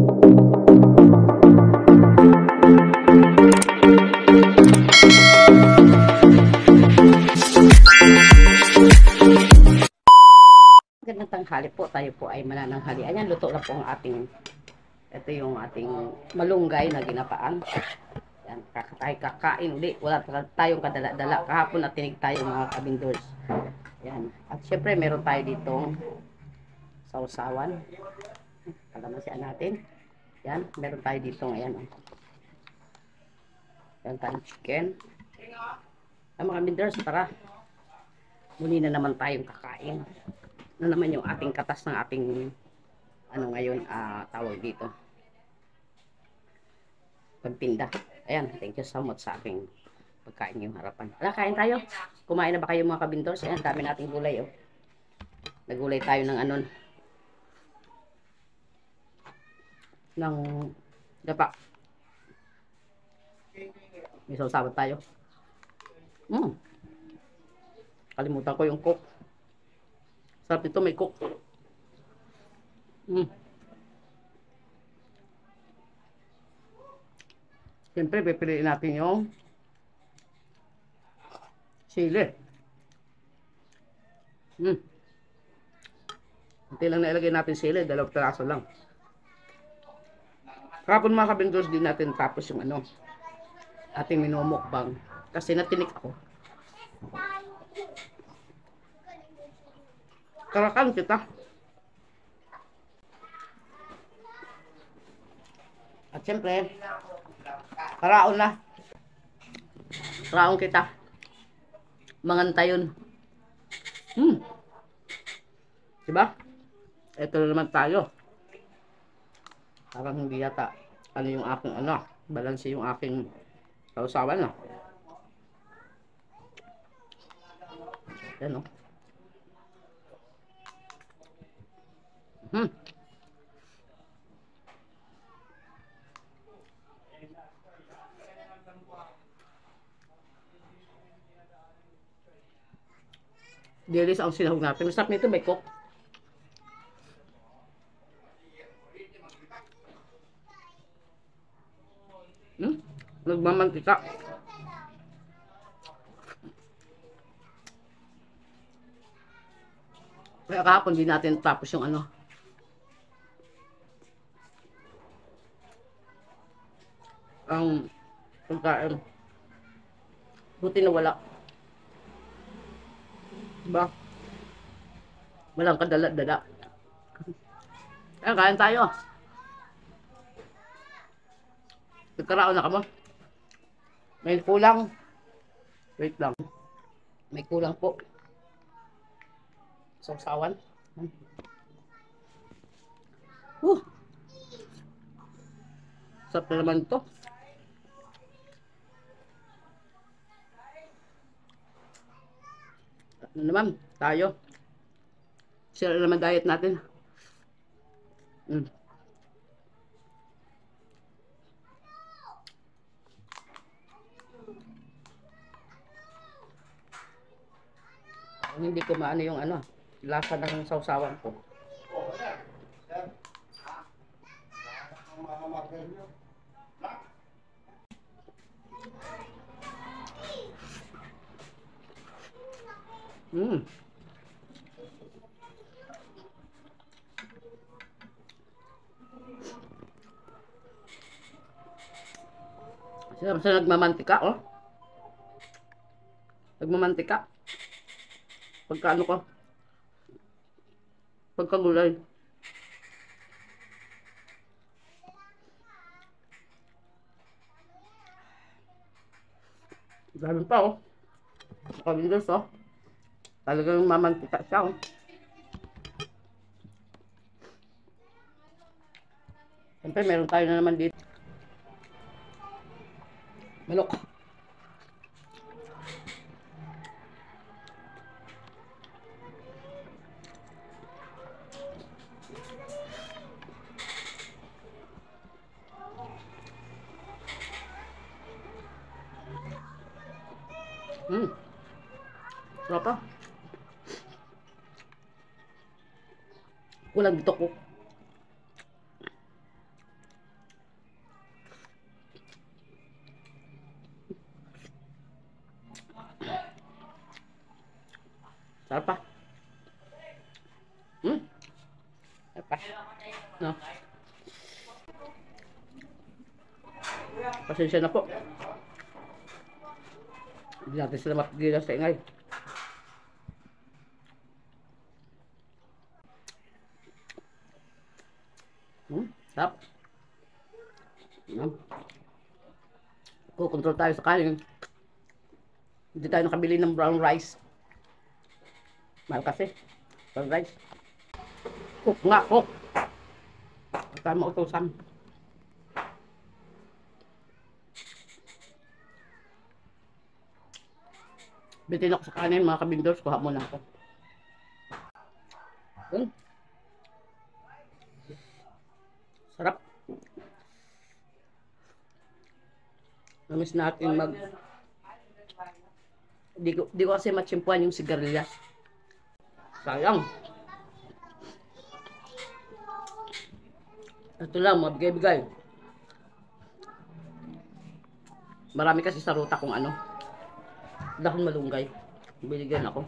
Magandang tanghali po. Tayo po ay manananghali. Ayan, luto na po ang ating, ito yung ating malunggay na ginapaan. Ayan, kakain uli. Wala tayong kadala-dala. Kahapon at tinig tayo mga kabindors. Ayan. At syempre, meron tayo ditong sausawan. Kalamansian natin. Ayan, meron tayo ditong, ayan. Meron tayong chicken. Ayan, mga kabindors, tara. Muli na naman tayong kakain. Na naman yung ating katas ng ating ano ngayon tawag dito pagtinda. Ayan, thank you so much sa aking pagkain yung harapan. Ala, kain tayo. Kumain na ba kayo mga kabintors? Ayan, dami nating gulay oh. Nagulay tayo ng ano ng dapa. May sausawan tayo. Kalimutan ko yung coke. Sarap ito, may cook. Siyempre, pipiliin natin yung sili. Hindi lang nailagay natin sili, 2 piraso lang. Kapon mga kabindors, din natin tapos yung ano, ating minumukbang. Kasi natinik ako. Karakan kita. At syempre, karaon na. Karaon kita. Mangantayon. Diba? Ito na naman tayo. Parang hindi yata ano yung aking ano, balanse yung aking sausawan no. Yan no. Dilis ang sinahog natin. Masarap nito, may cook. Nagmamantika. Kaya kahapon din natin tapos yung ano. Ang pagkain. Buti na wala. Diba? Walang kadala-dala. Ayan, kain tayo. Nagkaraon na ka mo. May kulang. Wait lang. May kulang po. Sausawan. Sarap na naman ito. Ano naman, tayo. Sira naman diet natin. Hindi ko maano yung ano, lasa ng sausawan ko. Sa nagmamantika, oh. Nagmamantika. Pagka ano ko. Pagka gulay. Dami pa, oh. Kabindors, oh. Talagang mamantika siya, oh. Siyempre, meron tayo na naman dito. Manok. Sarap pa. Kulang dito ko. Pasensya na po. Hindi natin sila mapigilan sa ingay. Sarap. Kukontrol tayo sa kanin. Hindi tayo nakabili ng brown rice. Mahal kasi. Brown rice. Cook nga, cook. Huwag tayo mautusan. Bitin ako sa kanin, mga kabindors. Kuha muna ako. Sarap. Namiss natin di ko kasi matsimpuan yung sigarilyas. Sayang. Ito lang, mabigay-bigay. Marami kasi sa ruta kung ano. Dahon malunggay. Binigyan ako.